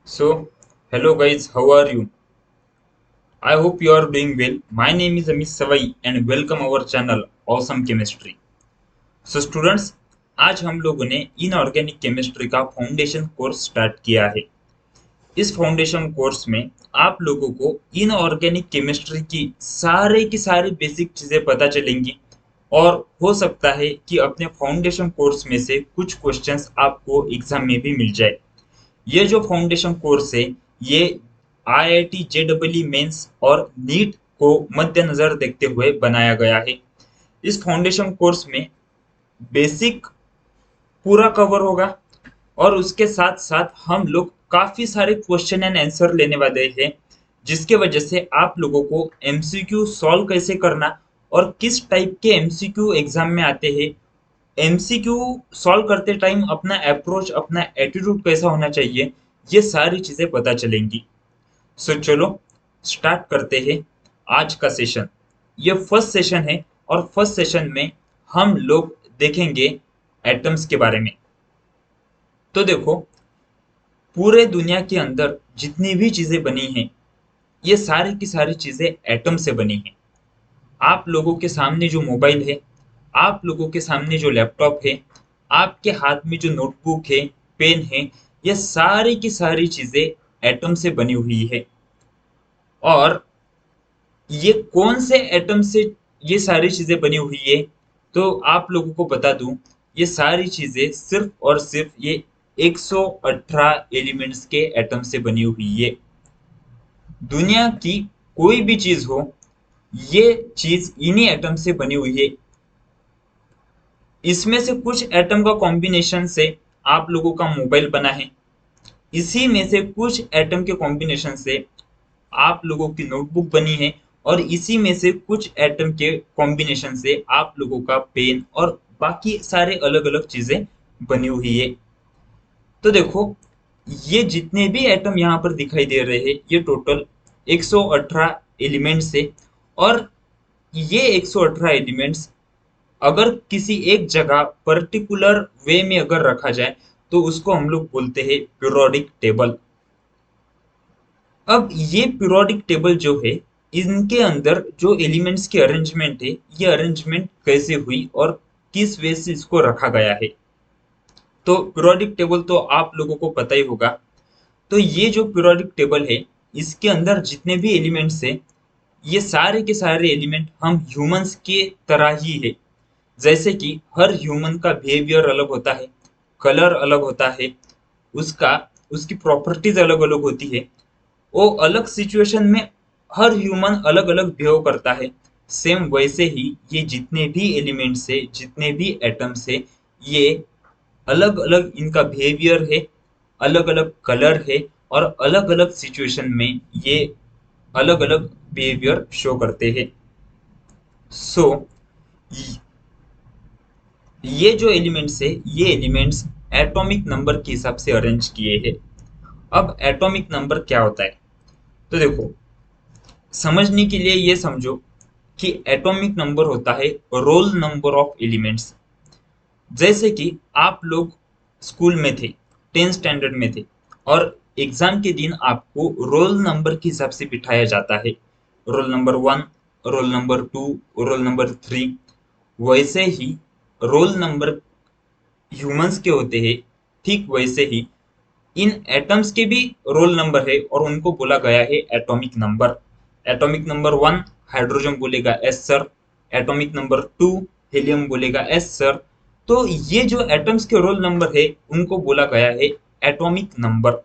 So, hello guys, how are you? I hope you are doing well. My name is Amit Savai and welcome our channel Awesome Chemistry. So students, आज हम लोगों ने inorganic chemistry का foundation course start किया है। इस foundation course में आप लोगों को इनऑर्गेनिक केमिस्ट्री की सारी बेसिक चीजें पता चलेंगी और हो सकता है कि अपने फाउंडेशन कोर्स में से कुछ क्वेश्चंस आपको एग्जाम में भी मिल जाए। ये जो फाउंडेशन कोर्स है ये आईआईटी जेईई मेंस और नीट को मद्देनजर देखते हुए बनाया गया है। इस फाउंडेशन कोर्स में बेसिक पूरा कवर होगा और उसके साथ साथ हम लोग काफी सारे क्वेश्चन एंड आंसर लेने वाले हैं, जिसके वजह से आप लोगों को एमसीक्यू सॉल्व कैसे करना और किस टाइप के एमसीक्यू एग्जाम में आते हैं, एमसीक्यू सॉल्व करते टाइम अपना अप्रोच अपना एटीट्यूड कैसा होना चाहिए, ये सारी चीजें पता चलेंगी। सो चलो स्टार्ट करते हैं आज का सेशन। ये फर्स्ट सेशन है और फर्स्ट सेशन में हम लोग देखेंगे एटम्स के बारे में। तो देखो, पूरे दुनिया के अंदर जितनी भी चीजें बनी हैं ये सारी की सारी चीजें एटम से बनी हैं। आप लोगों के सामने जो मोबाइल है, आप लोगों के सामने जो लैपटॉप है, आपके हाथ में जो नोटबुक है, पेन है, ये सारी की सारी चीजें एटम से बनी हुई है। और ये कौन से एटम से ये सारी चीजें बनी हुई है, तो आप लोगों को बता दूं, ये सारी चीजें सिर्फ और सिर्फ ये 118 एलिमेंट्स के एटम से बनी हुई है। दुनिया की कोई भी चीज हो, ये चीज इन्हीं एटम से बनी हुई है। इसमें से कुछ एटम का कॉम्बिनेशन से आप लोगों का मोबाइल बना है। इसी में से कुछ एटम के कॉम्बिनेशन से आप लोगों की नोटबुक बनी है और इसी में से कुछ एटम के कॉम्बिनेशन से आप लोगों का पेन और बाकी सारे अलग अलग चीजें बनी हुई है। तो देखो, ये जितने भी एटम यहाँ पर दिखाई दे रहे हैं ये टोटल 118 एलिमेंट्स है। और ये 118 एलिमेंट्स अगर किसी एक जगह पर्टिकुलर वे में अगर रखा जाए तो उसको हम लोग बोलते हैं पीरियोडिक टेबल। अब ये पीरियोडिक टेबल जो है, इनके अंदर जो एलिमेंट्स की अरेंजमेंट है, ये अरेंजमेंट कैसे हुई और किस वे से इसको रखा गया है। तो पीरियोडिक टेबल तो आप लोगों को पता ही होगा। तो ये जो पीरियोडिक टेबल है, इसके अंदर जितने भी एलिमेंट्स है, ये सारे के सारे एलिमेंट हम ह्यूमंस के तरह ही है। जैसे कि हर ह्यूमन का बिहेवियर अलग होता है, कलर अलग होता है, उसका उसकी प्रॉपर्टीज अलग अलग होती है। वो अलग सिचुएशन में हर ह्यूमन अलग अलग बिहेव करता है। सेम वैसे ही ये जितने भी एलिमेंट्स है, जितने भी एटम्स है, ये अलग अलग इनका बिहेवियर है, अलग अलग कलर है और अलग अलग सिचुएशन में ये अलग अलग बिहेवियर शो करते हैं। सो ये जो एलिमेंट्स है, ये एलिमेंट्स एटॉमिक नंबर के हिसाब से अरेंज किए हैं। अब एटॉमिक नंबर क्या होता है, तो देखो, समझने के लिए ये समझो कि एटॉमिक नंबर होता है रोल नंबर ऑफ एलिमेंट्स। जैसे कि आप लोग स्कूल में थे, 10th स्टैंडर्ड में थे, और एग्जाम के दिन आपको रोल नंबर के हिसाब से बिठाया जाता है। Roll number 1, roll number 2, roll number 3। वैसे ही रोल नंबर ह्यूमंस के होते हैं, ठीक वैसे ही इन एटम्स के भी रोल नंबर है और उनको बोला गया है atomic number. Atomic number 1 hydrogen बोलेगा yes sir, atomic number 2 helium बोलेगा एस सर। तो ये जो एटम्स के रोल नंबर है उनको बोला गया है एटॉमिक नंबर।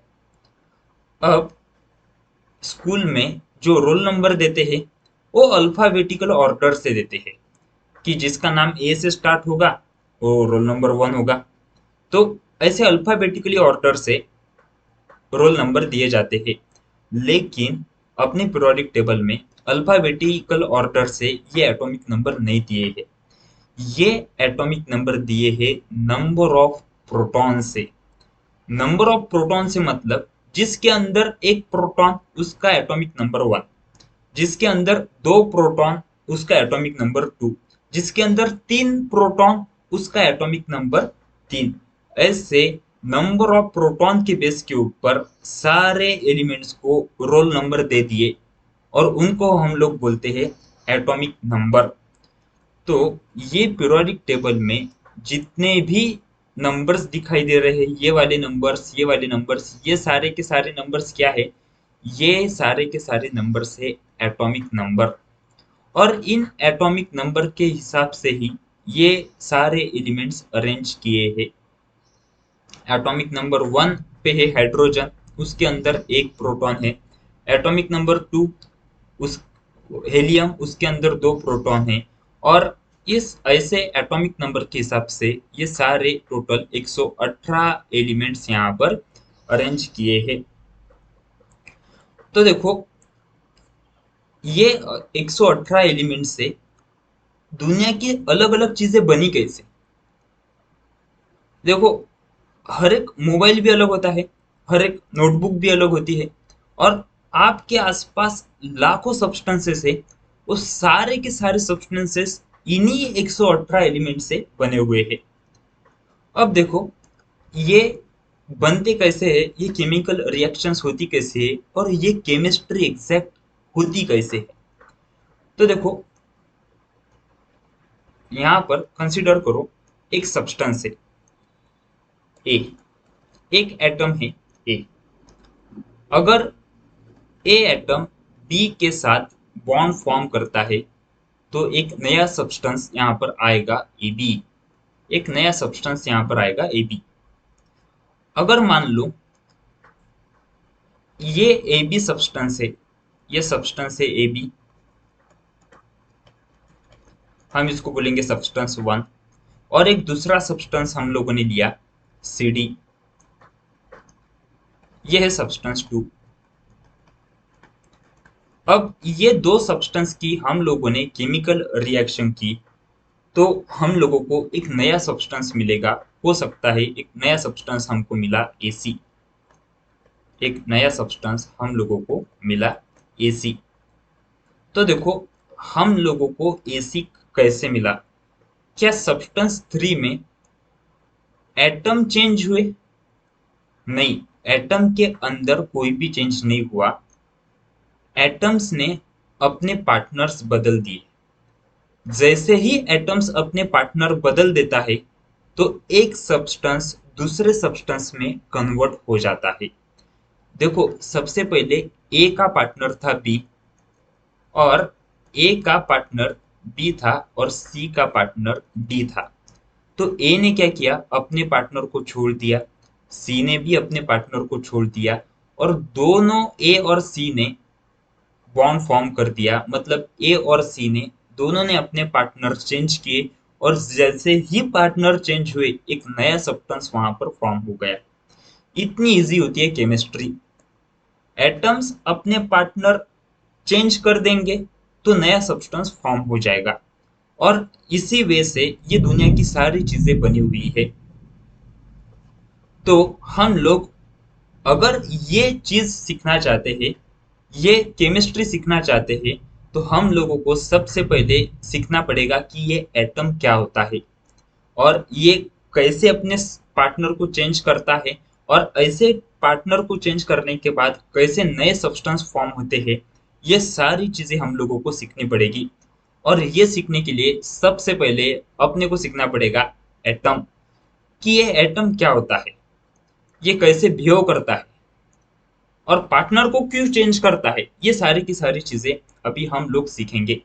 अब स्कूल में जो रोल नंबर देते हैं वो अल्फाबेटिकल ऑर्डर से देते हैं, कि जिसका नाम ए से स्टार्ट होगा वो रोल नंबर 1 होगा। तो ऐसे अल्फाबेटिकली ऑर्डर से रोल नंबर दिए जाते हैं। लेकिन अपने पीरियोडिक टेबल में अल्फाबेटिकल ऑर्डर से ये एटॉमिक नंबर नहीं दिए हैं। ये एटॉमिक नंबर दिए हैं नंबर ऑफ प्रोटॉन से। नंबर ऑफ प्रोटॉन से मतलब जिसके अंदर एक प्रोटॉन उसका एटॉमिक नंबर 1, जिसके अंदर 2 प्रोटॉन उसका एटॉमिक नंबर 2, जिसके अंदर 3 प्रोटॉन उसका एटॉमिक नंबर 3। ऐसे नंबर ऑफ प्रोटॉन के बेस के ऊपर सारे एलिमेंट्स को रोल नंबर दे दिए और उनको हम लोग बोलते हैं एटॉमिक नंबर। तो ये पीरियोडिक टेबल में जितने भी नंबर्स दिखाई दे रहे हैं, ये वाले नंबर्स, ये सारे के सारे नंबर्स क्या है? ये सारे के सारे नंबर्स है एटॉमिक नंबर। और इन एटॉमिक नंबर के हिसाब से ही ये सारे एलिमेंट्स अरेंज किए हैं। एटॉमिक नंबर 1 पे है हाइड्रोजन, उसके अंदर एक प्रोटॉन है। एटॉमिक नंबर 2 उस हेलियम, उसके अंदर दो प्रोटॉन है। और इस ऐसे एटॉमिक नंबर के हिसाब से ये सारे टोटल 118 एलिमेंट्स यहाँ पर अरेंज किए हैं। तो देखो, ये 118 एलिमेंट से दुनिया की अलग अलग चीजें बनी कैसे? देखो, हर एक मोबाइल भी अलग होता है, हर एक नोटबुक भी अलग होती है, और आपके आसपास लाखों सब्सटेंसेस है। वो सारे के सारे सब्सटेंसेस इन्हीं 118 एलिमेंट से बने हुए हैं। अब देखो, ये बनते कैसे है, ये केमिकल रिएक्शंस होती कैसे है, और ये केमिस्ट्री एग्जैक्ट होती कैसे है? तो देखो, यहाँ पर कंसिडर करो, एक सब्सटेंस है ए, एक एटम है ए। अगर ए एटम बी के साथ बॉन्ड फॉर्म करता है तो एक नया सब्सटेंस यहाँ पर आएगा ए बी। एक नया सब्सटेंस यहाँ पर आएगा ए बी। अगर मान लो ये ए बी सब्सटेंस है, ये सब्सटेंस है ए बी, हम इसको बोलेंगे सब्सटेंस 1। और एक दूसरा सब्सटेंस हम लोगों ने लिया सी डी, ये है सब्सटेंस 2। अब ये दो सब्सटेंस की हम लोगों ने केमिकल रिएक्शन की तो हम लोगों को एक नया सब्सटेंस मिलेगा। हो सकता है एक नया सब्सटेंस हमको मिला एसी, एक नया सब्सटेंस हम लोगों को मिला एसी। तो देखो, हम लोगों को एसी कैसे मिला? क्या सब्सटेंस 3 में एटम चेंज हुए? नहीं, एटम के अंदर कोई भी चेंज नहीं हुआ। एटम्स ने अपने पार्टनर्स बदल दिए। जैसे ही एटम्स अपने पार्टनर बदल देता है तो एक सब्सटेंस दूसरे सब्सटेंस में कन्वर्ट हो जाता है। देखो, सबसे पहले ए का पार्टनर था बी, और ए का पार्टनर बी था, और सी का पार्टनर डी था। तो ए ने क्या किया? अपने पार्टनर को छोड़ दिया, सी ने भी अपने पार्टनर को छोड़ दिया, और दोनों ए और सी ने बॉन्ड फॉर्म कर दिया। मतलब ए और सी ने दोनों ने अपने पार्टनर चेंज किए, और जैसे ही पार्टनर चेंज हुए एक नया सब्सटेंस वहां पर फॉर्म हो गया। इतनी इजी होती है केमिस्ट्री। एटम्स अपने पार्टनर चेंज कर देंगे तो नया सब्सटेंस फॉर्म हो जाएगा, और इसी वे से ये दुनिया की सारी चीजें बनी हुई है। तो हम लोग अगर ये चीज सीखना चाहते हैं, ये केमिस्ट्री सीखना चाहते हैं, तो हम लोगों को सबसे पहले सीखना पड़ेगा कि ये एटम क्या होता है, और ये कैसे अपने पार्टनर को चेंज करता है, और ऐसे पार्टनर को चेंज करने के बाद कैसे नए सब्सटेंस फॉर्म होते हैं। ये सारी चीजें हम लोगों को सीखनी पड़ेगी। और ये सीखने के लिए सबसे पहले अपने को सीखना पड़ेगा एटम, कि ये एटम क्या होता है, ये कैसे बिहेव करता है, और पार्टनर को क्यों चेंज करता है। ये सारी की सारी चीजें अभी हम लोग सीखेंगे।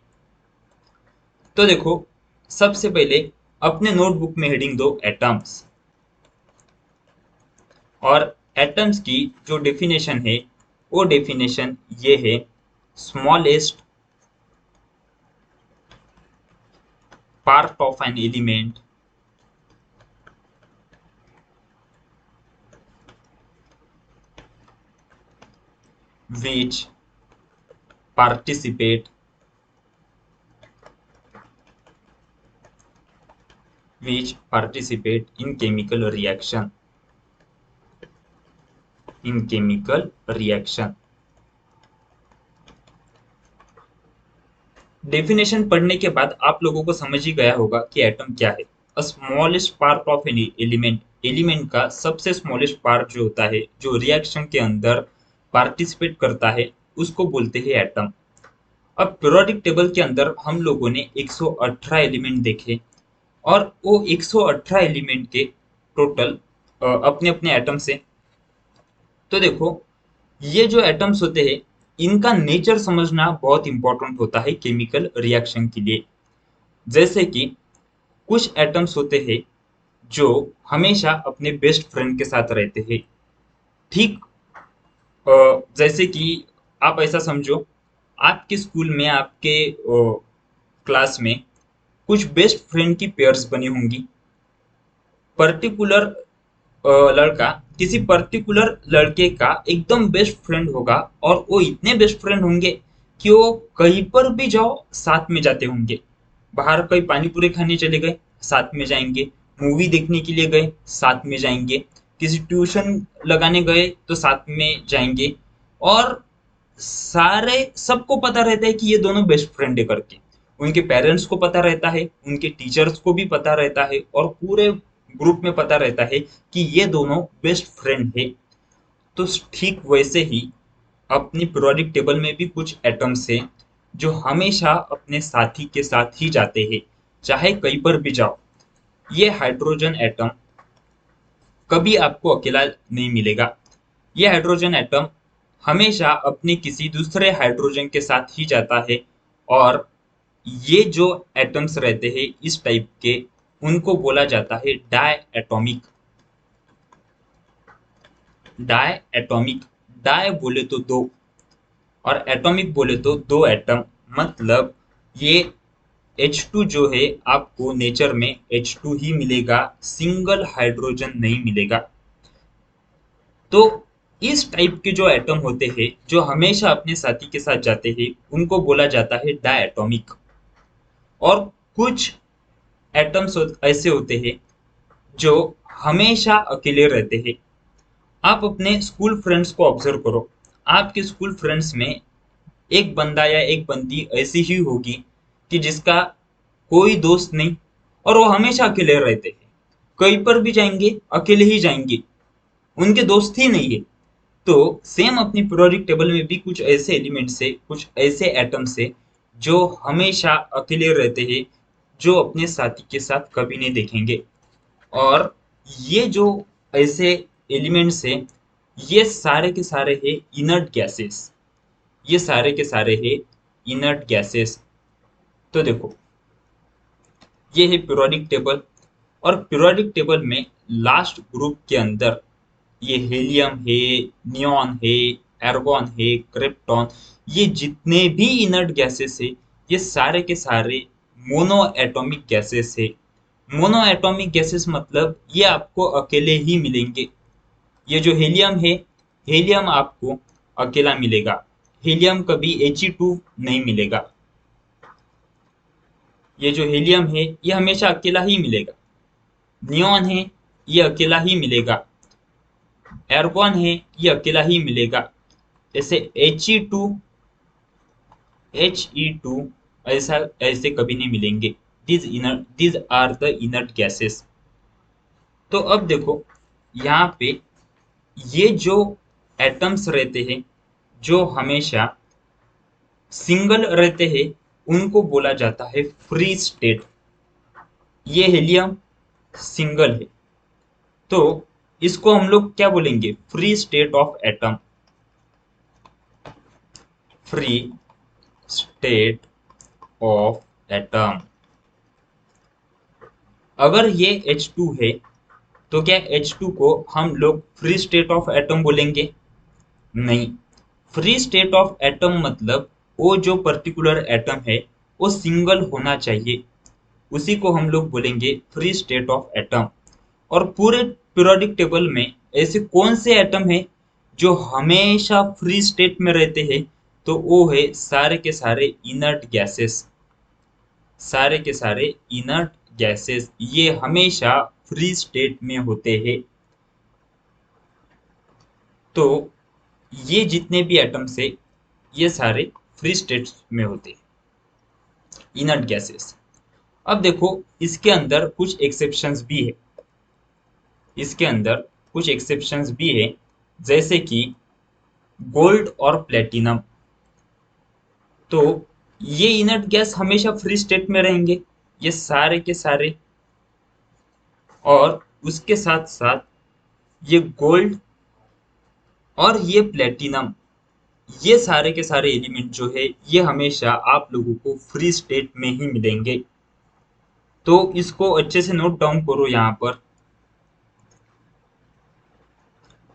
तो देखो, सबसे पहले अपने नोटबुक में हेडिंग दो एटम्स, और एटम्स की जो डेफिनेशन है वो डेफिनेशन ये है: smallest part of an element which participate in chemical reaction, definition पढ़ने के बाद आप लोगों को समझ ही गया होगा कि एटम क्या है। A smallest part of an element element का सबसे स्मॉलेस्ट पार्ट जो होता है, जो रिएक्शन के अंदर पार्टिसिपेट करता है, उसको बोलते हैं एटम। अब पीरियोडिक टेबल के अंदर हम लोगों ने 118 एलिमेंट देखे, और वो 118 एलिमेंट के टोटल अपने अपने एटम से। तो देखो, ये जो एटम्स होते हैं, इनका नेचर समझना बहुत इंपॉर्टेंट होता है केमिकल रिएक्शन के लिए। जैसे कि कुछ एटम्स होते हैं जो हमेशा अपने बेस्ट फ्रेंड के साथ रहते हैं। ठीक जैसे कि आप ऐसा समझो, आपके स्कूल में, आपके क्लास में कुछ बेस्ट फ्रेंड की पेयर्स बनी होंगी। पर्टिकुलर लड़का किसी पर्टिकुलर लड़के का एकदम बेस्ट फ्रेंड होगा, और वो इतने बेस्ट फ्रेंड होंगे कि वो कहीं पर भी जाओ साथ में जाते होंगे। बाहर कहीं पानी पूरी खाने चले गए, साथ में जाएंगे। मूवी देखने के लिए गए, साथ में जाएंगे। किसी ट्यूशन लगाने गए तो साथ में जाएंगे। और सारे सबको पता रहता है कि ये दोनों बेस्ट फ्रेंड है करके। उनके पेरेंट्स को पता रहता है, उनके टीचर्स को भी पता रहता है, और पूरे ग्रुप में पता रहता है कि ये दोनों बेस्ट फ्रेंड है। तो ठीक वैसे ही अपनी पीरियोडिक टेबल में भी कुछ एटम्स है जो हमेशा अपने साथी के साथ ही जाते हैं, चाहे कहीं पर भी जाओ। ये हाइड्रोजन एटम कभी आपको अकेला नहीं मिलेगा। ये हाइड्रोजन एटम हमेशा अपने किसी दूसरे हाइड्रोजन के साथ ही जाता है। और ये जो एटम्स रहते हैं इस टाइप के, उनको बोला जाता है diatomic. Diatomic, di बोले तो दो, और एटॉमिक बोले तो दो एटम। मतलब ये H2 जो है, आपको नेचर में H2 ही मिलेगा, सिंगल हाइड्रोजन नहीं मिलेगा। तो इस टाइप के जो एटम होते हैं जो हमेशा अपने साथी के साथ जाते हैं, उनको बोला जाता है डायटोमिक। और कुछ एटम्स ऐसे होते हैं जो हमेशा अकेले रहते हैं। आप अपने स्कूल फ्रेंड्स को ऑब्जर्व करो। आपके स्कूल फ्रेंड्स में एक बंदा या एक बंदी ऐसी ही होगी कि जिसका कोई दोस्त नहीं, और वो हमेशा अकेले रहते हैं। कहीं पर भी जाएंगे अकेले ही जाएंगे, उनके दोस्त ही नहीं है। तो सेम अपनी पीरियोडिक टेबल में भी कुछ ऐसे एलिमेंट्स है, कुछ ऐसे एटम्स है जो हमेशा अकेले रहते हैं, जो अपने साथी के साथ कभी नहीं देखेंगे। और ये जो ऐसे एलिमेंट्स है, ये सारे के सारे है इनर्ट गैसेस। ये सारे के सारे है इनर्ट गैसेस। तो देखो, ये है पीरियोडिक टेबल। और पीरियोडिक टेबल में लास्ट ग्रुप के अंदर ये हेलियम है, नियॉन है, एर्गॉन है, क्रिप्टॉन, ये जितने भी इनर्ट गैसेस है, ये सारे के सारे मोनो एटॉमिक गैसेस है। मोनो एटॉमिक गैसेस मतलब ये आपको अकेले ही मिलेंगे। ये जो हेलियम है, हेलियम आपको अकेला मिलेगा। हेलियम कभी He2 नहीं मिलेगा। ये जो हेलियम है, ये हमेशा अकेला ही मिलेगा। नियॉन है, ये अकेला ही मिलेगा। एर्गॉन है, ये अकेला ही मिलेगा। जैसे He2 ऐसा ऐसे कभी नहीं मिलेंगे। These are the inert gases. तो अब देखो, यहाँ पे ये जो एटम्स रहते हैं जो हमेशा सिंगल रहते हैं, उनको बोला जाता है फ्री स्टेट। ये हेलियम सिंगल है, तो इसको हम लोग क्या बोलेंगे? Free state of atom. Free state of atom. अगर ये H2 है, तो क्या H2 को हम लोग फ्री स्टेट ऑफ एटम बोलेंगे? नहीं। फ्री स्टेट ऑफ एटम मतलब वो जो पर्टिकुलर एटम है वो सिंगल होना चाहिए, उसी को हम लोग बोलेंगे फ्री स्टेट ऑफ एटम। और पूरे पीरियोडिक टेबल में ऐसे कौन से एटम है जो हमेशा फ्री स्टेट में रहते हैं? तो वो है सारे के सारे इनर्ट गैसेस। सारे के सारे इनर्ट गैसेस ये हमेशा फ्री स्टेट में होते हैं। तो ये जितने भी एटम्स है, ये सारे फ्री स्टेट में होते हैं, इनर्ट गैसेस। अब देखो, इसके अंदर कुछ एक्सेप्शंस भी है। इसके अंदर कुछ एक्सेप्शंस भी है, जैसे कि गोल्ड और प्लेटिनम। तो ये इनर्ट गैस हमेशा फ्री स्टेट में रहेंगे, ये सारे के सारे। और उसके साथ साथ ये गोल्ड और ये प्लेटिनम, ये सारे के सारे एलिमेंट जो है ये हमेशा आप लोगों को फ्री स्टेट में ही मिलेंगे। तो इसको अच्छे से नोट डाउन करो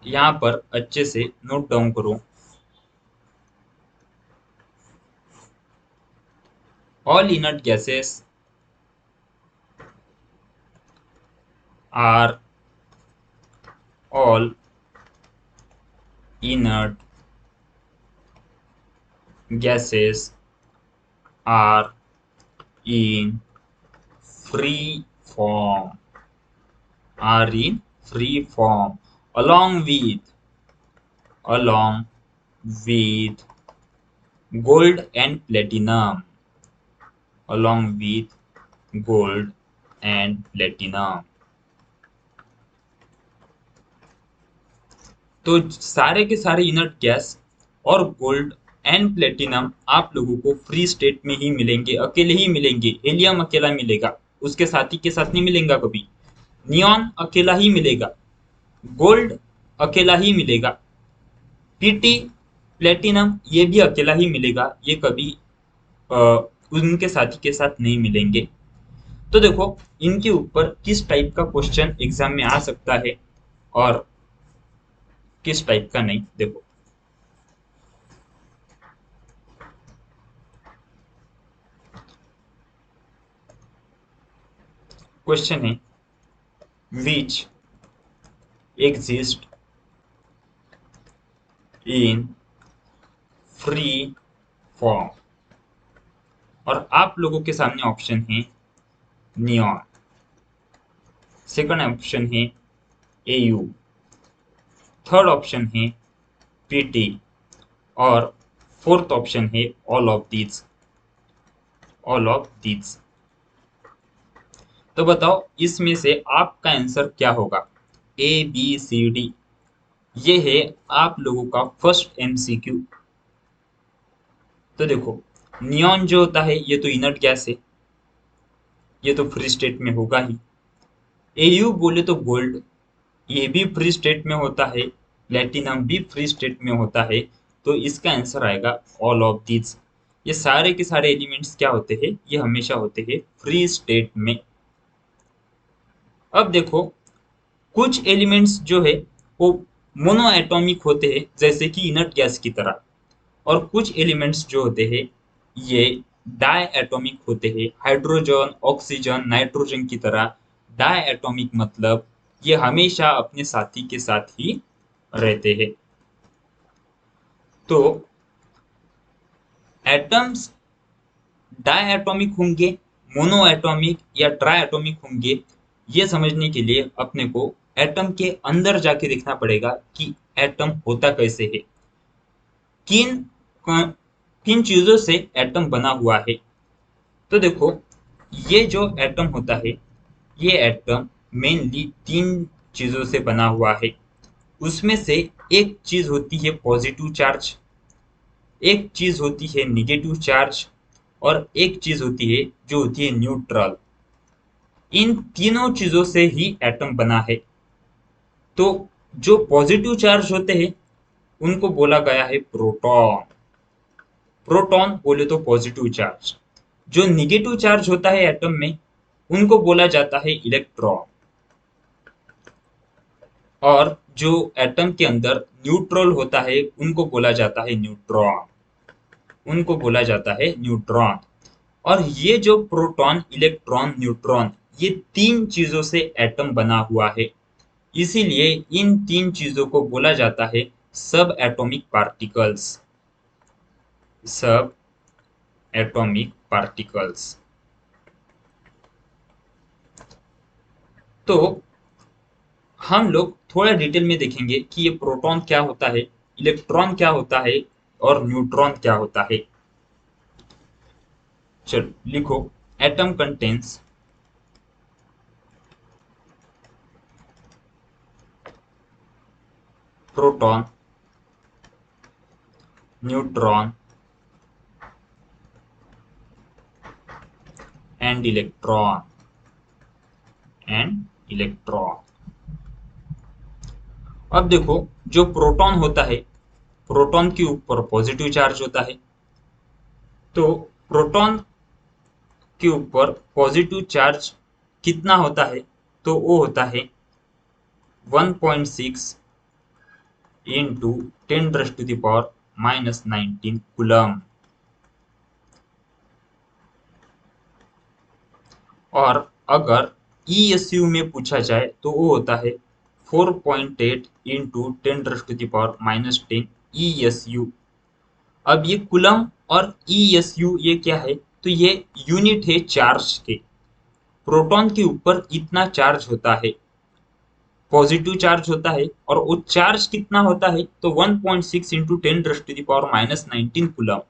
यहाँ पर अच्छे से नोट डाउन करो। All inert gases are all inert gases are in free form, are in free form along along with gold and platinum, along with gold and platinum। तो सारे के सारे इनर्ट गैस और गोल्ड एंड प्लेटिनम आप लोगों को free state में ही मिलेंगे, अकेले ही मिलेंगे। हेलियम अकेला मिलेगा, उसके साथी के साथ नहीं मिलेगा कभी। नियॉन अकेला ही मिलेगा, गोल्ड अकेला ही मिलेगा, पीटी प्लेटिनम ये भी अकेला ही मिलेगा, ये कभी अ, उनके साथी के साथ नहीं मिलेंगे। तो देखो इनके ऊपर किस टाइप का क्वेश्चन एग्जाम में आ सकता है और किस टाइप का नहीं। देखो क्वेश्चन है which exist in free form, और आप लोगों के सामने ऑप्शन है नियॉन, सेकंड ऑप्शन है एयू, थर्ड ऑप्शन है पीटी, और फोर्थ ऑप्शन है all of these, all of these. तो बताओ इसमें से आपका आंसर क्या होगा। ए बी सी डी, ये है आप लोगों का फर्स्ट एमसीक्यू। तो देखो नियॉन जो होता है ये तो इनर्ट गैस है, ये तो फ्री स्टेट में होगा ही। एयू बोले तो गोल्ड, ये भी फ्री स्टेट में होता है, प्लेटिनम भी फ्री स्टेट में होता है। तो इसका आंसर आएगा ऑल ऑफ दीज। ये सारे के सारे एलिमेंट्स क्या होते हैं, ये हमेशा होते हैं फ्री स्टेट में। अब देखो कुछ एलिमेंट्स जो है वो मोनो एटॉमिक होते हैं, जैसे कि इनर्ट गैस की तरह, और कुछ एलिमेंट्स जो होते हैं ये डाई एटॉमिक होते हैं, हाइड्रोजन ऑक्सीजन नाइट्रोजन की तरह। डाई एटॉमिक मतलब ये हमेशा अपने साथी के साथ ही रहते हैं। तो एटम्स डाई एटॉमिक होंगे, मोनो एटॉमिक या ट्राई एटॉमिक होंगे, ये समझने के लिए अपने को एटम के अंदर जाके देखना पड़ेगा कि एटम होता कैसे है, किन किन चीजों से एटम बना हुआ है। तो देखो ये जो एटम होता है ये एटम मेनली तीन चीजों से बना हुआ है। उसमें से एक चीज होती है पॉजिटिव चार्ज, एक चीज होती है निगेटिव चार्ज, और एक चीज होती है जो होती है न्यूट्रल। इन तीनों चीजों से ही एटम बना है। तो जो पॉजिटिव चार्ज होते हैं उनको बोला गया है प्रोटॉन, प्रोटॉन बोले तो पॉजिटिव चार्ज। जो निगेटिव चार्ज होता है एटम में उनको बोला जाता है इलेक्ट्रॉन, और जो एटम के अंदर न्यूट्रल होता है उनको बोला जाता है न्यूट्रॉन, उनको बोला जाता है न्यूट्रॉन। और ये जो प्रोटॉन इलेक्ट्रॉन न्यूट्रॉन ये तीन चीजों से एटम बना हुआ है, इसीलिए इन तीन चीजों को बोला जाता है सब एटॉमिक पार्टिकल्स, सब एटॉमिक पार्टिकल्स। तो हम लोग थोड़ा डिटेल में देखेंगे कि ये प्रोटॉन क्या होता है, इलेक्ट्रॉन क्या होता है, और न्यूट्रॉन क्या होता है। चलो लिखो atom contains proton, neutron and electron. अब देखो, जो प्रोटॉन होता है, प्रोटॉन के ऊपर पॉजिटिव चार्ज होता है, तो प्रोटॉन के ऊपर पॉजिटिव चार्ज कितना होता है, तो वो होता है 1.6 इंटू 10⁻⁻19 कूलम। और अगर ESU में पूछा जाए तो वो होता है 4.8 इंटू 10⁻⁻10 ESU। अब ये कूलम और ESU ये क्या है, तो ये यूनिट है चार्ज के। प्रोटॉन के ऊपर इतना चार्ज होता है, पॉजिटिव चार्ज होता है, और वो चार्ज कितना होता है, तो 1.6 इंटू 10⁻⁻19 कूलम।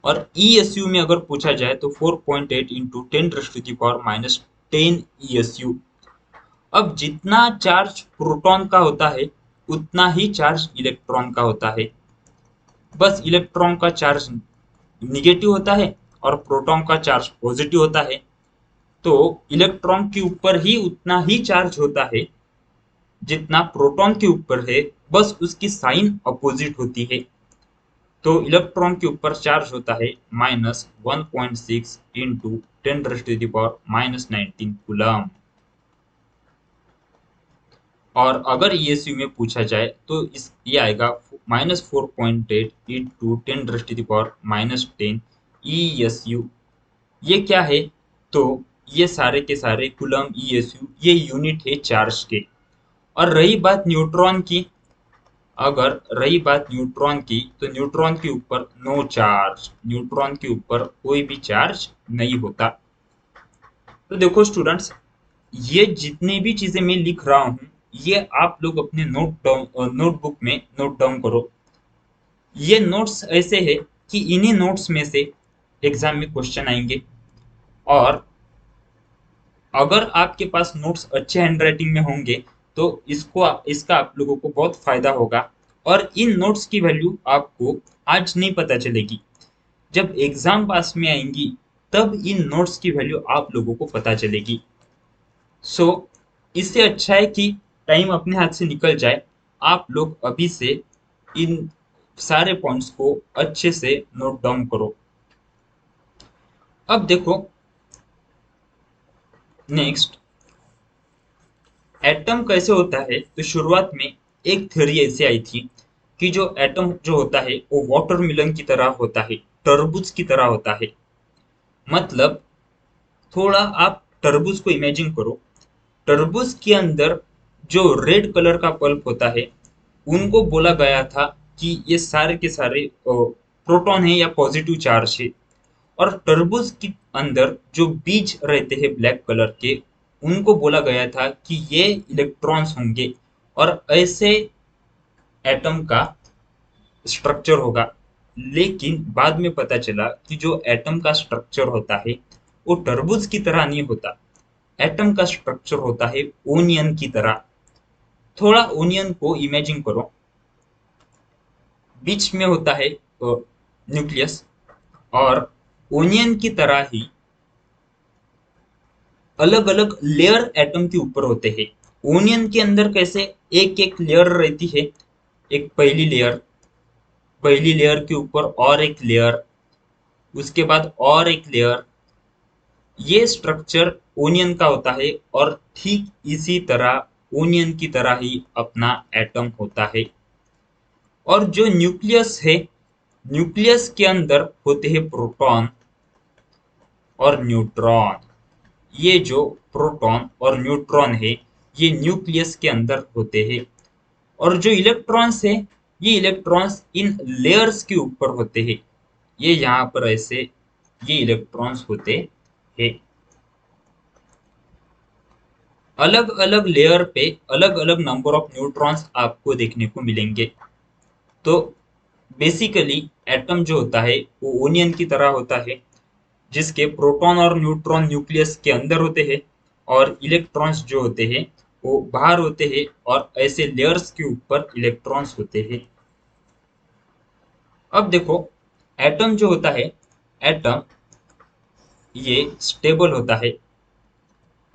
और ESU में अगर पूछा जाए तो 4.8 इंटू 10⁻⁻10 ESU। अब जितना चार्ज प्रोटॉन का होता है उतना ही चार्ज इलेक्ट्रॉन का होता है। बस इलेक्ट्रॉन का चार्ज निगेटिव होता है और प्रोटॉन का चार्ज पॉजिटिव होता है, तो इलेक्ट्रॉन के ऊपर ही उतना ही चार्ज होता है जितना प्रोटॉन के ऊपर है, बस उसकी साइन अपोजिट होती है। तो इलेक्ट्रॉन के ऊपर चार्ज होता है -1.6 इंटू 10⁻⁻19 कूलम। और अगर ESU में पूछा जाए तो ये आएगा -4.8 इंटू 10⁻⁻10 ESU। ये क्या है, तो ये सारे के सारे कूलम ESU ये यूनिट है चार्ज के। और रही बात न्यूट्रॉन की, अगर रही बात न्यूट्रॉन की, तो न्यूट्रॉन के ऊपर नो चार्ज, न्यूट्रॉन के ऊपर कोई भी चार्ज नहीं होता। तो देखो स्टूडेंट्स, ये जितनी भी चीजें मैं लिख रहा हूँ ये आप लोग अपने नोटबुक में नोट डाउन करो। ये नोट्स ऐसे है कि इन्हीं नोट्स में से एग्जाम में क्वेश्चन आएंगे। और अगर आपके पास नोट्स अच्छे हैंडराइटिंग में होंगे तो इसका आप लोगों को बहुत फायदा होगा। और इन नोट्स की वैल्यू आपको आज नहीं पता चलेगी, जब एग्जाम पास में आएंगी तब इन नोट्स की वैल्यू आप लोगों को पता चलेगी। सो इससे अच्छा है कि टाइम अपने हाथ से निकल जाए, आप लोग अभी से इन सारे पॉइंट्स को अच्छे से नोट डाउन करो। अब देखो नेक्स्ट, एटम कैसे होता है, तो शुरुआत में एक थ्योरी ऐसे आई थी कि जो एटम जो होता है वो वाटरमेलन की तरह होता है, तरबूज की तरह होता है। मतलब थोड़ा आप तरबूज को इमेजिन करो, तरबूज के अंदर जो रेड कलर का पल्प होता है उनको बोला गया था कि ये सारे के सारे प्रोटॉन है या पॉजिटिव चार्ज है। और तरबूज के अंदर जो बीज रहते हैं ब्लैक कलर के, उनको बोला गया था कि ये इलेक्ट्रॉन्स होंगे और ऐसे एटम का स्ट्रक्चर होगा। लेकिन बाद में पता चला कि जो एटम का स्ट्रक्चर होता है वो तरबूज की तरह नहीं होता, एटम का स्ट्रक्चर होता है ओनियन की तरह। थोड़ा ओनियन को इमेजिन करो, बीच में होता है न्यूक्लियस, और ओनियन की तरह ही अलग अलग लेयर एटम के ऊपर होते हैं। ओनियन के अंदर कैसे एक एक लेयर रहती है, एक पहली लेयर के ऊपर और एक लेयर, उसके बाद और एक लेयर, ये स्ट्रक्चर ओनियन का होता है। और ठीक इसी तरह ओनियन की तरह ही अपना एटम होता है। और जो न्यूक्लियस है, न्यूक्लियस के अंदर होते हैं प्रोटॉन और न्यूट्रॉन। ये जो प्रोटॉन और न्यूट्रॉन है ये न्यूक्लियस के अंदर होते हैं। और जो इलेक्ट्रॉन्स है, ये इलेक्ट्रॉन्स इन लेयर्स के ऊपर होते हैं। ये यहाँ पर ऐसे ये इलेक्ट्रॉन्स होते हैं। अलग अलग लेयर पे अलग अलग नंबर ऑफ न्यूट्रॉन्स आपको देखने को मिलेंगे। तो बेसिकली एटम जो होता है वो ओनियन की तरह होता है, जिसके प्रोटॉन और न्यूट्रॉन न्यूक्लियस के अंदर होते हैं और इलेक्ट्रॉन्स जो होते हैं वो बाहर होते हैं और ऐसे लेयर्स के ऊपर इलेक्ट्रॉन्स होते हैं। अब देखो, एटम जो होता है, एटम ये स्टेबल होता है,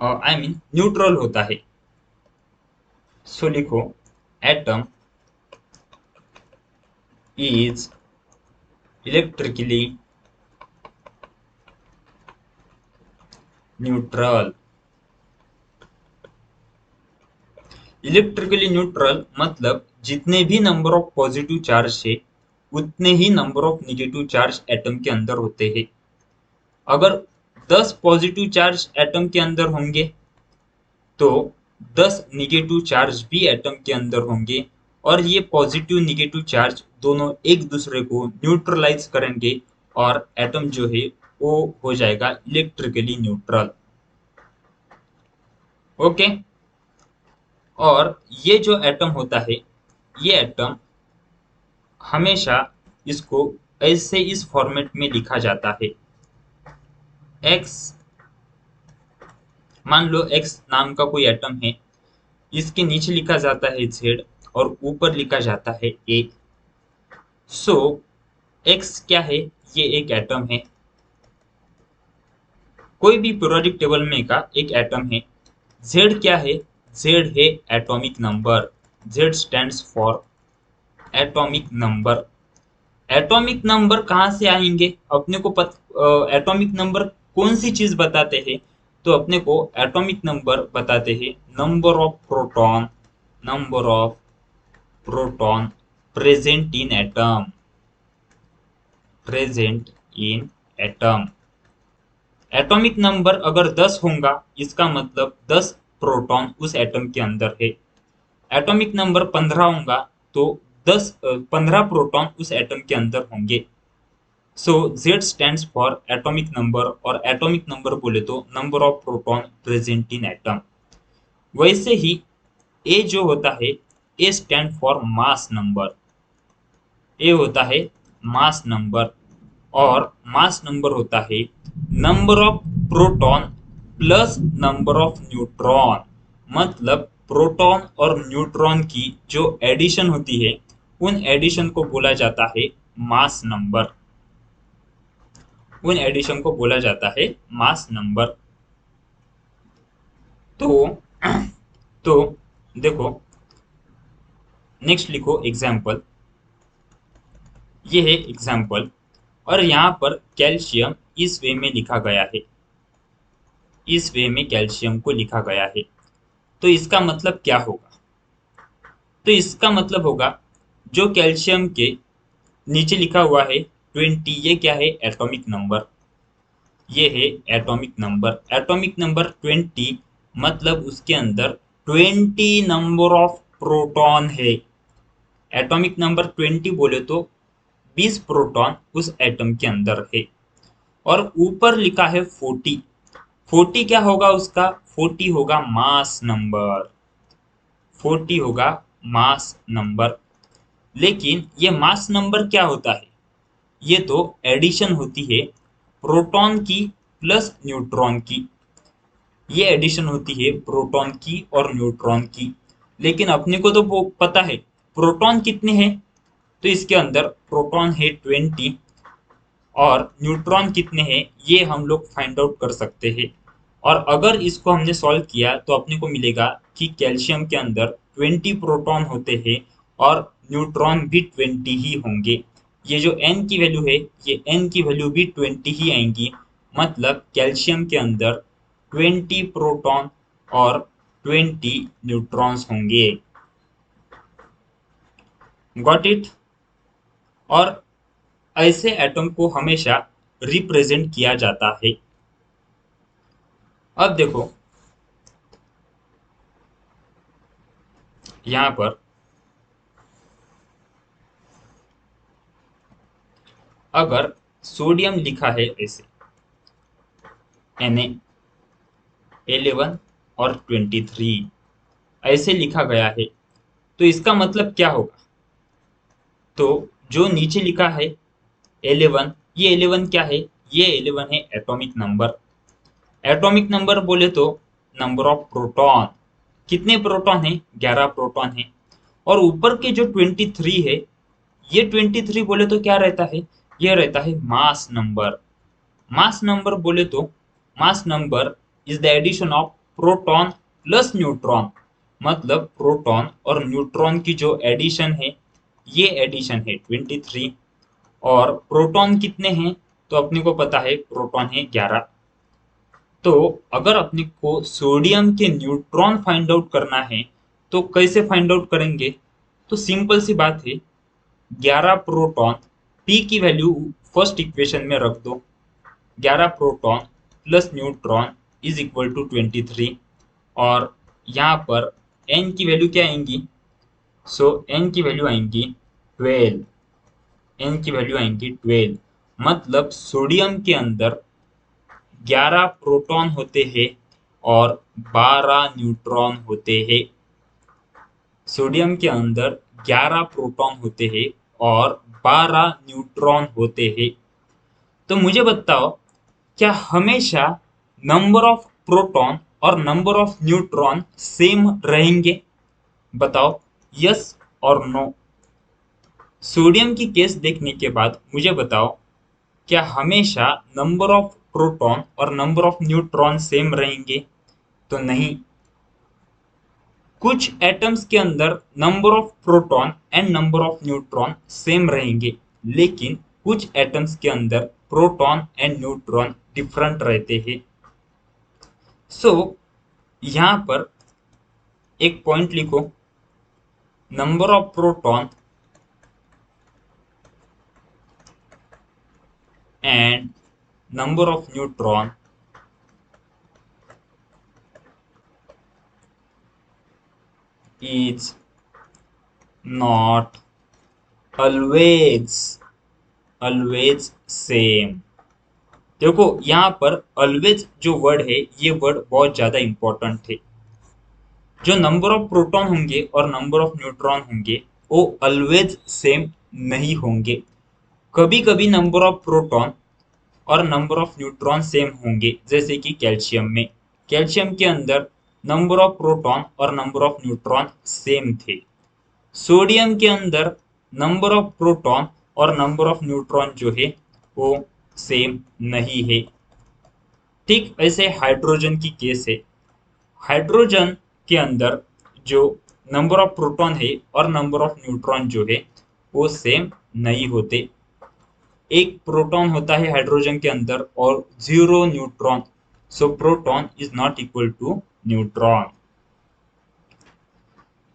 आई मीन न्यूट्रल होता है। सो लिखो, atom is electrically neutral. Electrically neutral मतलब जितने भी नंबर ऑफ पॉजिटिव चार्ज है उतने ही number of negative charge atom के अंदर होते हैं। अगर 10 पॉजिटिव चार्ज एटम के अंदर होंगे तो 10 निगेटिव चार्ज भी एटम के अंदर होंगे, और ये पॉजिटिव निगेटिव चार्ज दोनों एक दूसरे को न्यूट्रलाइज करेंगे और एटम जो है वो हो जाएगा इलेक्ट्रिकली न्यूट्रल। ओके। और ये जो एटम होता है, ये एटम हमेशा इसको ऐसे इस फॉर्मेट में लिखा जाता है। एक्स, मान लो एक्स नाम का कोई एटम है, इसके नीचे लिखा जाता है जेड और ऊपर लिखा जाता है ए। सो एक्स क्या है? ये एक एटम है, कोई भी पीरियोडिक टेबल में का एक एटम है। जेड क्या है? जेड है atomic number. Z stands for atomic number. Atomic number कहाँ से आएंगे अपने को एटॉमिक नंबर कौन सी चीज बताते हैं? तो अपने को एटॉमिक नंबर बताते हैं number of proton, number of proton present in atom, present in atom. Atomic number अगर 10 होगा इसका मतलब 10 प्रोटॉन उस एटम के अंदर है। एटॉमिक नंबर 15 होगा तो 15 प्रोटॉन उस एटम के अंदर होंगे। So Z stands for atomic number, और एटॉमिक नंबर बोले तो number of proton present in atom. वैसे ही A जो होता है, A stand for mass number. A होता है मास नंबर, और मास नंबर होता है number of proton plus number of neutron. मतलब प्रोटॉन और न्यूट्रॉन की जो एडिशन होती है, उन एडिशन को बोला जाता है मास नंबर। उन एडिशन को बोला जाता है मास नंबर। तो तो देखो, नेक्स्ट लिखो एग्जाम्पल। ये है एग्जाम्पल, और यहाँ पर कैल्शियम इस वे में लिखा गया है, इस वे में कैल्शियम को लिखा गया है। तो इसका मतलब क्या होगा? तो इसका मतलब होगा जो कैल्शियम के नीचे लिखा हुआ है 20, ये क्या है? Atomic number. ये है एटॉमिक नंबर। एटॉमिक नंबर 20 मतलब उसके अंदर 20 नंबर ऑफ प्रोटॉन है। एटॉमिक नंबर 20 बोले तो 20 प्रोटॉन उस एटम के अंदर है। और ऊपर लिखा है 40। 40 क्या होगा उसका? 40 होगा मास नंबर। 40 होगा मास नंबर। लेकिन ये मास नंबर क्या होता है? ये तो एडिशन होती है प्रोटॉन की प्लस न्यूट्रॉन की। ये एडिशन होती है प्रोटॉन की और न्यूट्रॉन की। लेकिन अपने को तो वो पता है प्रोटॉन कितने हैं, तो इसके अंदर प्रोटॉन है 20 और न्यूट्रॉन कितने हैं ये हम लोग फाइंड आउट कर सकते हैं। और अगर इसको हमने सॉल्व किया तो अपने को मिलेगा कि कैल्शियम के अंदर 20 प्रोटॉन होते हैं और न्यूट्रॉन भी 20 ही होंगे। ये जो n की वैल्यू है, ये n की वैल्यू भी 20 ही आएंगी। मतलब कैल्शियम के अंदर 20 प्रोटॉन और 20 न्यूट्रॉन्स होंगे। Got it? और ऐसे एटम को हमेशा रिप्रेजेंट किया जाता है। अब देखो, यहाँ पर अगर सोडियम लिखा है ऐसे Na11 और 23 ऐसे लिखा गया है, तो इसका मतलब क्या होगा? तो जो नीचे लिखा है 11, ये 11 क्या है? ये 11 है एटॉमिक नंबर। एटॉमिक नंबर बोले तो नंबर ऑफ प्रोटॉन, कितने प्रोटॉन है? 11 प्रोटॉन है। और ऊपर के जो 23 है, ये 23 बोले तो क्या रहता है? ये रहता है मास नंबर। मास नंबर बोले तो mass number is the addition of proton plus neutron. मतलब प्रोटॉन और न्यूट्रॉन की जो एडिशन है, ये एडिशन है 23। और प्रोटॉन कितने हैं? तो अपने को पता है प्रोटॉन है 11। तो अगर अपने को सोडियम के न्यूट्रॉन फाइंड आउट करना है तो कैसे फाइंड आउट करेंगे? तो सिंपल सी बात है, 11 प्रोटॉन, पी की वैल्यू फर्स्ट इक्वेशन में रख दो। 11 proton plus neutron is equal to 23। और यहाँ पर एन की वैल्यू क्या आएंगी? सो एन की वैल्यू आएंगी 12। एन की वैल्यू आएंगी 12। मतलब सोडियम के अंदर 11 प्रोटॉन होते हैं और 12 न्यूट्रॉन होते हैं। सोडियम के अंदर 11 प्रोटॉन होते हैं और 12 न्यूट्रॉन होते हैं। तो मुझे बताओ, क्या हमेशा नंबर ऑफ प्रोटॉन और नंबर ऑफ न्यूट्रॉन सेम रहेंगे? बताओ, यस और नो। सोडियम की केस देखने के बाद मुझे बताओ, क्या हमेशा नंबर ऑफ प्रोटॉन और नंबर ऑफ न्यूट्रॉन सेम रहेंगे? तो नहीं। कुछ एटम्स के अंदर number of proton and number of neutron same रहेंगे, लेकिन कुछ एटम्स के अंदर प्रोटॉन एंड न्यूट्रॉन डिफरेंट रहते हैं। सो यहाँ पर एक पॉइंट लिखो, number of proton and number of neutron is not always always same। देखो यहाँ पर always जो वर्ड है, ये वर्ड बहुत ज्यादा इंपॉर्टेंट है। जो नंबर ऑफ प्रोटॉन होंगे और नंबर ऑफ न्यूट्रॉन होंगे, वो ऑलवेज सेम नहीं होंगे। कभी कभी नंबर ऑफ प्रोटॉन और नंबर ऑफ न्यूट्रॉन सेम होंगे, जैसे कि कैल्शियम में। कैल्शियम के अंदर नंबर ऑफ प्रोटॉन और नंबर ऑफ न्यूट्रॉन सेम थे। सोडियम के अंदर नंबर ऑफ प्रोटॉन और नंबर ऑफ न्यूट्रॉन जो है वो सेम नहीं है। ठीक ऐसे हाइड्रोजन की केस है। हाइड्रोजन के अंदर जो नंबर ऑफ प्रोटॉन है और नंबर ऑफ न्यूट्रॉन जो है वो सेम नहीं होते। एक प्रोटॉन होता है हाइड्रोजन के अंदर और 0 neutron. So proton is not equal to neutron.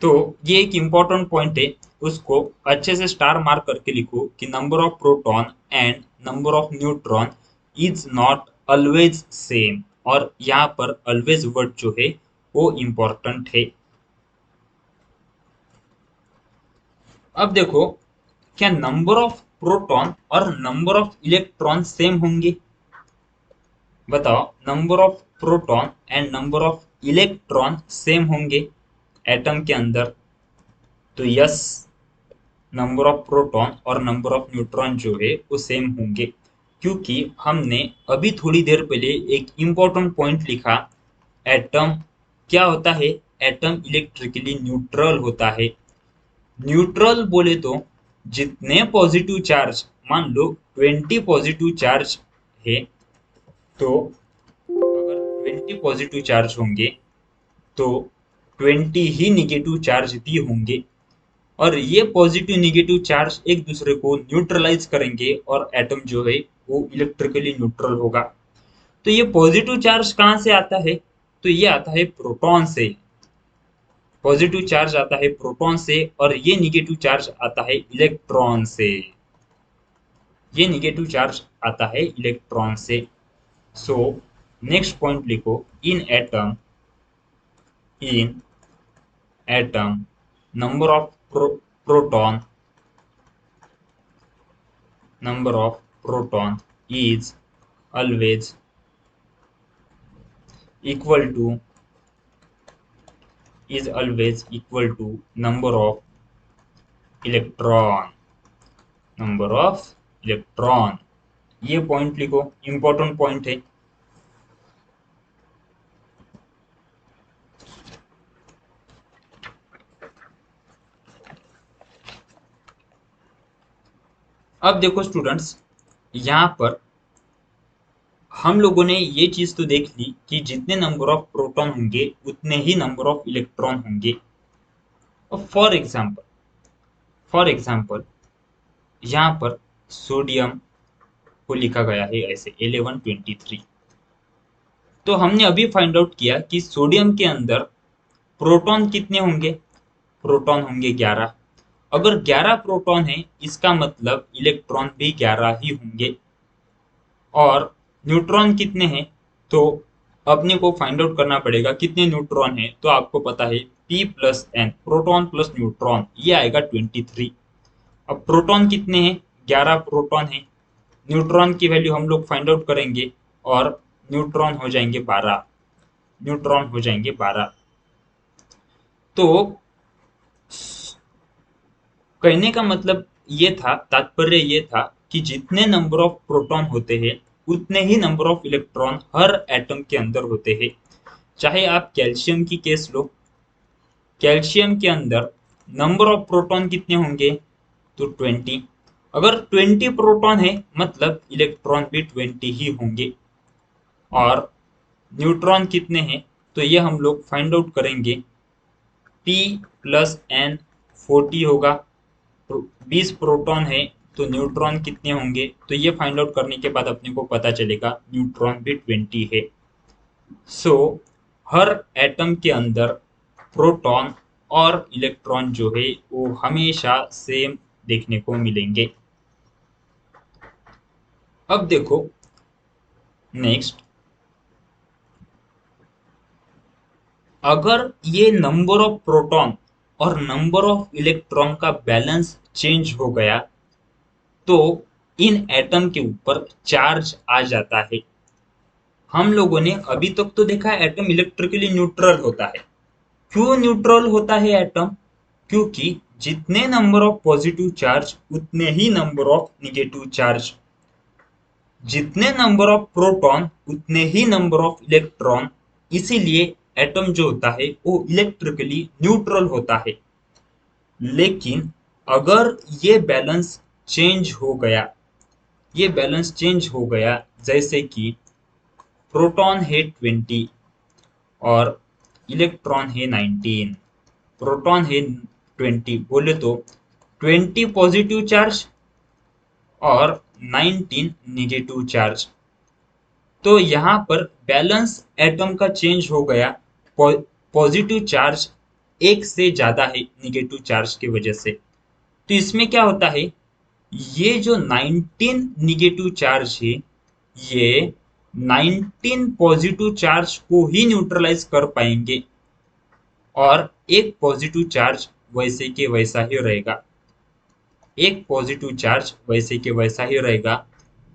तो ये एक इंपॉर्टेंट पॉइंट है, उसको अच्छे से स्टार मार्क करके लिखो कि number of proton and number of neutron is not always same. और यहाँ पर ऑलवेज वर्ड जो है वो इंपॉर्टेंट है। अब देखो, क्या नंबर ऑफ प्रोटॉन और नंबर ऑफ इलेक्ट्रॉन सेम होंगे? बताओ, number of proton and number of electron same होंगे एटम के अंदर? तो यस, नंबर ऑफ प्रोटॉन और नंबर ऑफ न्यूट्रॉन जो है वो सेम होंगे, क्योंकि हमने अभी थोड़ी देर पहले एक इम्पोर्टेंट पॉइंट लिखा। एटम क्या होता है? एटम इलेक्ट्रिकली न्यूट्रल होता है। न्यूट्रल बोले तो जितने पॉजिटिव चार्ज, मान लो 20 पॉजिटिव चार्ज है, तो अगर 20 पॉजिटिव चार्ज होंगे तो 20 ही निगेटिव चार्ज भी होंगे। और ये पॉजिटिव निगेटिव चार्ज एक दूसरे को न्यूट्रलाइज करेंगे और एटम जो है वो इलेक्ट्रिकली न्यूट्रल होगा। तो ये पॉजिटिव चार्ज कहाँ से आता है? तो ये आता है प्रोटॉन से। पॉजिटिव चार्ज आता है प्रोटॉन से और ये निगेटिव चार्ज आता है इलेक्ट्रॉन से। ये निगेटिव चार्ज आता है इलेक्ट्रॉन से। सो नेक्स्ट पॉइंट लिखो, इन atom number of proton number of proton is always equal to number of electron। number of electron, ये पॉइंट लिखो, इंपॉर्टेंट पॉइंट है। अब देखो स्टूडेंट्स, यहाँ पर हम लोगों ने ये चीज तो देख ली कि जितने नंबर ऑफ प्रोटॉन होंगे उतने ही नंबर ऑफ इलेक्ट्रॉन होंगे। और फॉर एग्जाम्पल यहाँ पर सोडियम को लिखा गया है ऐसे 1123। तो हमने अभी फाइंड आउट किया कि सोडियम के अंदर प्रोटॉन कितने होंगे। प्रोटॉन होंगे 11। अगर 11 प्रोटॉन है इसका मतलब इलेक्ट्रॉन भी 11 ही होंगे। और न्यूट्रॉन कितने हैं, तो अपने को फाइंड आउट करना पड़ेगा कितने न्यूट्रॉन हैं। तो आपको पता है P plus N, proton plus neutron, ये आएगा 23। अब प्रोटॉन कितने हैं, 11 प्रोटॉन हैं। न्यूट्रॉन की वैल्यू हम लोग फाइंड आउट करेंगे और न्यूट्रॉन हो जाएंगे 12। न्यूट्रॉन हो जाएंगे 12। तो कहने का मतलब ये था, तात्पर्य ये था कि जितने नंबर ऑफ प्रोटॉन होते हैं उतने ही नंबर ऑफ इलेक्ट्रॉन हर एटम के अंदर होते हैं। चाहे आप कैल्शियम की केस लो, कैल्शियम के अंदर नंबर ऑफ प्रोटॉन कितने होंगे, तो 20। अगर 20 प्रोटॉन है मतलब इलेक्ट्रॉन भी 20 ही होंगे। और न्यूट्रॉन कितने हैं, तो ये हम लोग फाइंड आउट करेंगे। P प्लस एन 40 होगा। 20 प्रोटॉन है तो न्यूट्रॉन कितने होंगे, तो ये फाइंड आउट करने के बाद अपने को पता चलेगा न्यूट्रॉन भी 20 है। सो हर एटम के अंदर प्रोटॉन और इलेक्ट्रॉन जो है वो हमेशा सेम देखने को मिलेंगे। अब देखो नेक्स्ट, अगर ये नंबर ऑफ प्रोटॉन और नंबर ऑफ इलेक्ट्रॉन का बैलेंस चेंज हो गया तो इन एटम के ऊपर चार्ज आ जाता है। हम लोगों ने अभी तक तो देखा है एटम इलेक्ट्रिकली न्यूट्रल होता है। क्यों न्यूट्रल होता है एटम, क्योंकि जितने नंबर ऑफ पॉजिटिव चार्ज उतने ही नंबर ऑफ निगेटिव चार्ज, जितने नंबर ऑफ प्रोटॉन उतने ही नंबर ऑफ इलेक्ट्रॉन। इसीलिए एटम जो होता है वो इलेक्ट्रिकली न्यूट्रल होता है। लेकिन अगर ये बैलेंस चेंज हो गया, ये बैलेंस चेंज हो गया, जैसे कि प्रोटॉन है 20 और इलेक्ट्रॉन है 19। प्रोटॉन है 20 बोले तो 20 पॉजिटिव चार्ज और 19 निगेटिव चार्ज। तो यहाँ पर बैलेंस एटम का चेंज हो गया। पॉजिटिव चार्ज एक से ज्यादा है निगेटिव चार्ज की वजह से। तो इसमें क्या होता है, ये जो 19 निगेटिव चार्ज है ये 19 पॉजिटिव चार्ज को ही न्यूट्रलाइज कर पाएंगे और एक पॉजिटिव चार्ज वैसे के वैसा ही रहेगा। एक पॉजिटिव चार्ज वैसे के वैसा ही रहेगा।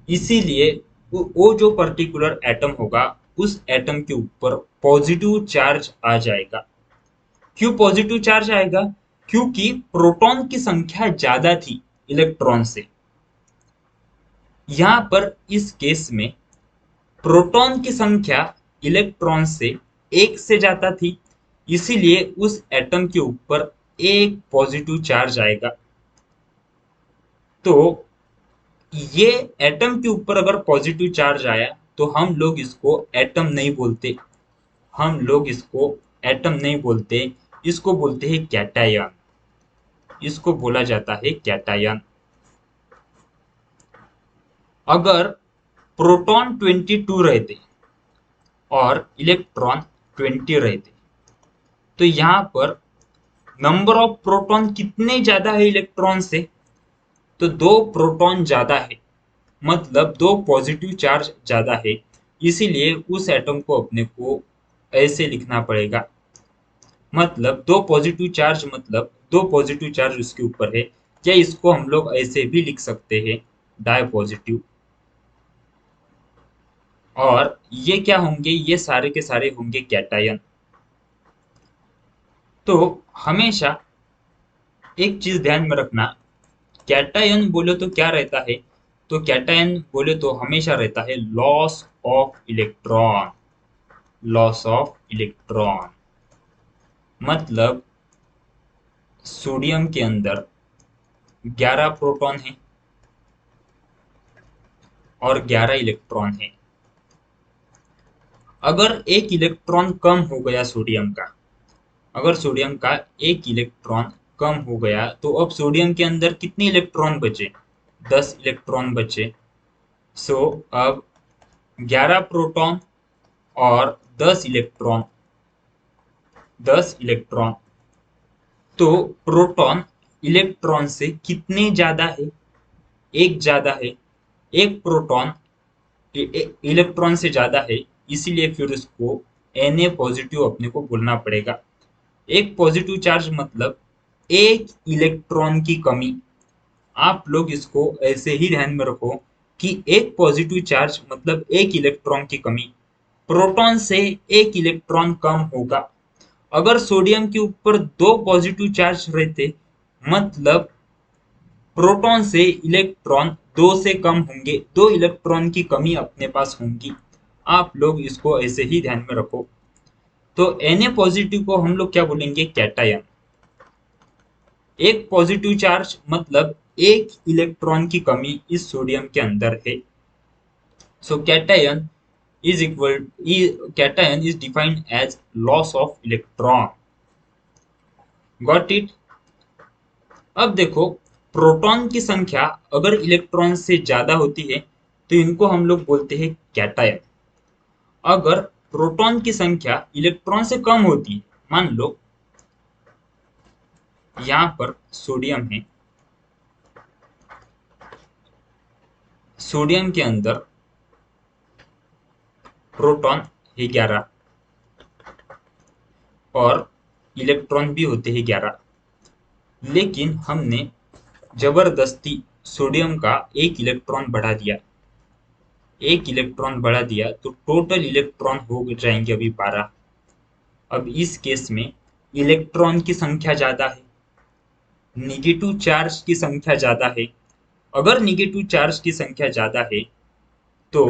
इसीलिए वो जो पर्टिकुलर एटम होगा उस एटम के ऊपर पॉजिटिव चार्ज आ जाएगा। क्यों पॉजिटिव चार्ज आएगा, क्योंकि प्रोटॉन की संख्या ज्यादा थी इलेक्ट्रॉन से। यहाँ पर इस केस में प्रोटॉन की संख्या इलेक्ट्रॉन से एक से ज्यादा थी, इसीलिए उस एटम के ऊपर एक पॉजिटिव चार्ज आएगा। तो ये एटम के ऊपर अगर पॉजिटिव चार्ज आया तो हम लोग इसको एटम नहीं बोलते। हम लोग इसको एटम नहीं बोलते, इसको बोलते हैं कैटायन। इसको बोला जाता है कैटायन। अगर प्रोटॉन 22 रहते और इलेक्ट्रॉन 20 रहते तो यहाँ पर नंबर ऑफ प्रोटॉन कितने ज्यादा है इलेक्ट्रॉन से, तो दो प्रोटॉन ज्यादा है, मतलब दो पॉजिटिव चार्ज ज्यादा है। इसीलिए उस एटम को अपने को ऐसे लिखना पड़ेगा, मतलब दो पॉजिटिव चार्ज, मतलब दो पॉजिटिव चार्ज उसके ऊपर है। या इसको हम लोग ऐसे भी लिख सकते हैं, डाई पॉजिटिव। और ये क्या होंगे, ये सारे के सारे होंगे कैटायन। तो हमेशा एक चीज ध्यान में रखना, कैटायन बोले तो क्या रहता है, तो कैटायन बोले तो हमेशा रहता है loss of electron. Loss of electron मतलब सोडियम के अंदर 11 प्रोटॉन है और 11 इलेक्ट्रॉन है। अगर एक इलेक्ट्रॉन कम हो गया सोडियम का, अगर सोडियम का एक इलेक्ट्रॉन कम हो गया तो अब सोडियम के अंदर कितने इलेक्ट्रॉन बचे? 10 इलेक्ट्रॉन बचे। सो अब 11 प्रोटॉन और 10 इलेक्ट्रॉन। तो प्रोटॉन इलेक्ट्रॉन से कितने ज्यादा है? एक ज्यादा है। एक प्रोटॉन इलेक्ट्रॉन से ज्यादा है, इसीलिए फिर उसको Na पॉजिटिव अपने को बोलना पड़ेगा। एक पॉजिटिव चार्ज मतलब एक इलेक्ट्रॉन की कमी। आप लोग इसको ऐसे ही ध्यान में रखो कि एक पॉजिटिव चार्ज मतलब एक इलेक्ट्रॉन की कमी, प्रोटॉन से एक इलेक्ट्रॉन कम होगा। अगर सोडियम के ऊपर दो पॉजिटिव चार्ज रहते, मतलब प्रोटॉन से इलेक्ट्रॉन दो से कम होंगे, दो इलेक्ट्रॉन की कमी अपने पास होंगी। आप लोग इसको ऐसे ही ध्यान में रखो। तो Na पॉजिटिव को हम लोग क्या बोलेंगे? कैटायन। एक पॉजिटिव चार्ज मतलब एक इलेक्ट्रॉन की कमी इस सोडियम के अंदर है। So cation is defined as loss of electron. Got it? अब देखो, प्रोटॉन की संख्या अगर इलेक्ट्रॉन से ज्यादा होती है तो इनको हम लोग बोलते हैं कैटायन। अगर प्रोटॉन की संख्या इलेक्ट्रॉन से कम होती है, मान लो यहां पर सोडियम है, सोडियम के अंदर प्रोटॉन है 11 और इलेक्ट्रॉन भी होते हैं 11, लेकिन हमने जबरदस्ती सोडियम का एक इलेक्ट्रॉन बढ़ा दिया, एक इलेक्ट्रॉन बढ़ा दिया तो टोटल इलेक्ट्रॉन हो जाएंगे अभी 12। अब इस केस में इलेक्ट्रॉन की संख्या ज्यादा है, निगेटिव चार्ज की संख्या ज्यादा है। अगर निगेटिव चार्ज की संख्या ज्यादा है तो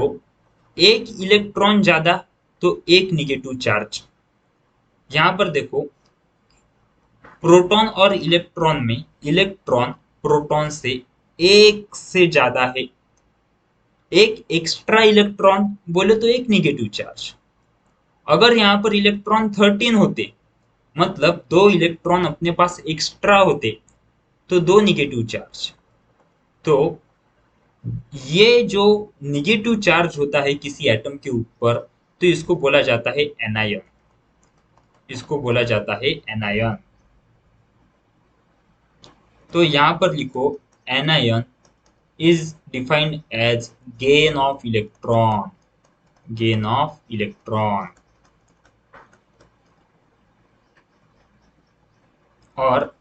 एक इलेक्ट्रॉन ज्यादा तो एक निगेटिव चार्ज। यहां पर देखो, प्रोटॉन और इलेक्ट्रॉन में इलेक्ट्रॉन प्रोटॉन से एक से ज्यादा है। एक एक्स्ट्रा इलेक्ट्रॉन बोले तो एक निगेटिव चार्ज। अगर यहाँ पर इलेक्ट्रॉन 13 होते, मतलब दो इलेक्ट्रॉन अपने पास एक्स्ट्रा होते, तो दो निगेटिव चार्ज। तो ये जो निगेटिव चार्ज होता है किसी एटम के ऊपर, तो इसको बोला जाता है एनायन। इसको बोला जाता है एनायन। तो यहां पर लिखो, anion is defined as gain of electron, gain of electron। और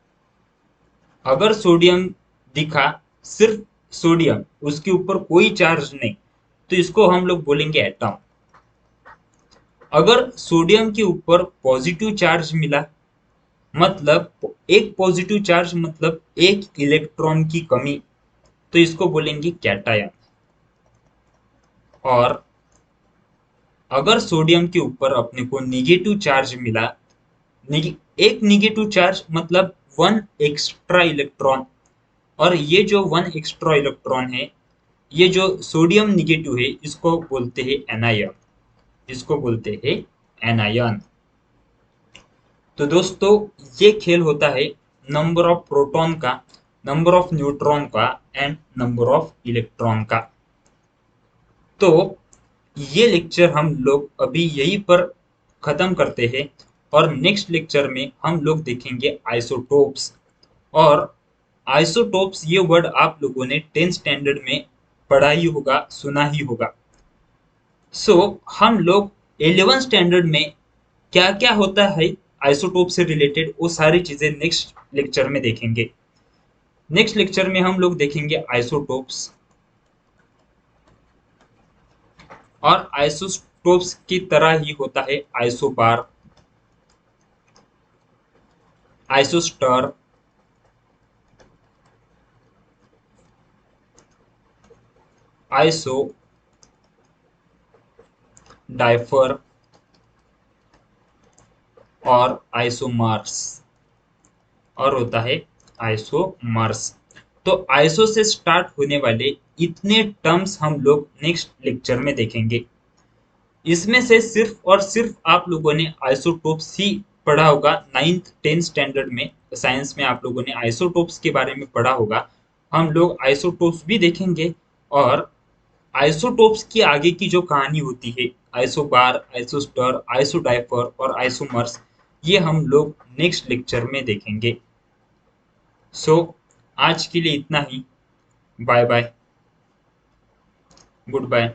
अगर सोडियम दिखा, सिर्फ सोडियम, उसके ऊपर कोई चार्ज नहीं, तो इसको हम लोग बोलेंगे एटम। अगर सोडियम के ऊपर पॉजिटिव चार्ज मिला, मतलब एक पॉजिटिव चार्ज मतलब एक इलेक्ट्रॉन की कमी, तो इसको बोलेंगे कैटायन। और अगर सोडियम के ऊपर अपने को निगेटिव चार्ज मिला, एक निगेटिव चार्ज मतलब वन एक्स्ट्रा इलेक्ट्रॉन, और ये जो वन एक्स्ट्रा इलेक्ट्रॉन है, ये जो सोडियम निगेटिव है, इसको बोलते हैं एनायन। इसको बोलते हैं एनायन। तो दोस्तों, ये खेल होता है नंबर ऑफ प्रोटॉन का, नंबर ऑफ न्यूट्रॉन का एंड नंबर ऑफ इलेक्ट्रॉन का। तो ये लेक्चर हम लोग अभी यहीं पर खत्म करते हैं, और नेक्स्ट लेक्चर में हम लोग देखेंगे आइसोटोप्स। और आइसोटोप्स ये वर्ड आप लोगों ने 10th स्टैंडर्ड में पढ़ा ही होगा, सुना ही होगा। सो हम लोग 11th स्टैंडर्ड में क्या क्या होता है आइसोटोप से रिलेटेड, वो सारी चीजें नेक्स्ट लेक्चर में देखेंगे। नेक्स्ट लेक्चर में हम लोग देखेंगे आइसोटोप्स, और आइसोटोप्स की तरह ही होता है आइसोबार, आइसोस्टर, आइसो डाइफर और आइसोमर्स, और होता है आइसोमर्स। तो आइसो से स्टार्ट होने वाले इतने टर्म्स हम लोग नेक्स्ट लेक्चर में देखेंगे। इसमें से सिर्फ और सिर्फ आप लोगों ने आइसोटोप्स ही पढ़ा होगा। 9th 10th स्टैंडर्ड में साइंस में आप लोगों ने आइसोटोप्स के बारे में पढ़ा होगा। हम लोग आइसोटोप्स भी देखेंगे, और आइसोटोप्स की आगे की जो कहानी होती है, आइसोबार, आइसोस्टर, आइसोडाइफर और आइसोमर्स, ये हम लोग नेक्स्ट लेक्चर में देखेंगे। सो आज के लिए इतना ही। Bye bye, good bye.